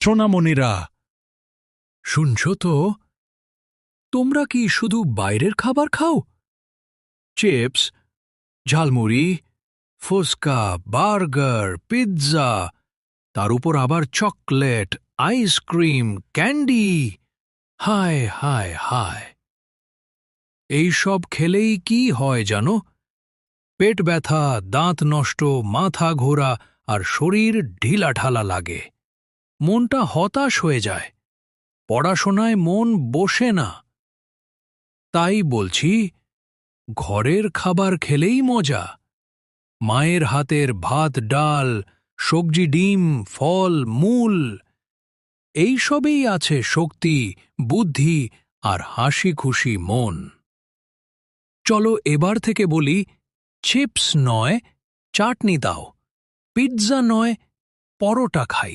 সোনামণিরা, শুনছ তো? তোমরা কি শুধু বাইরের খাবার খাও? Chips, jhalmuri, phuchka, burger, pizza, তার উপর আবার চকলেট, আইসক্রিম, ক্যান্ডি। হায় হায় হায়! এই সব খেলেই কি হয় জানো? পেট ব্যথা, দাঁত নষ্ট, মাথা ঘোরা আর শরীর ঢিলাঢালা লাগে। মনটা হতাশ হয়ে যায়, পড়াশোনায় মন বসে না। তাই বলছি, ঘরের খাবার খেলেই মজা। মায়ের হাতের ভাত, ডাল, সবজি, ডিম, ফল, মূল, এই সবেই আছে শক্তি, বুদ্ধি আর হাসি খুশি মন। চলো এবার থেকে বলি, চিপস নয় চাটনি দাও, পিৎজা নয় পরোটা খাই।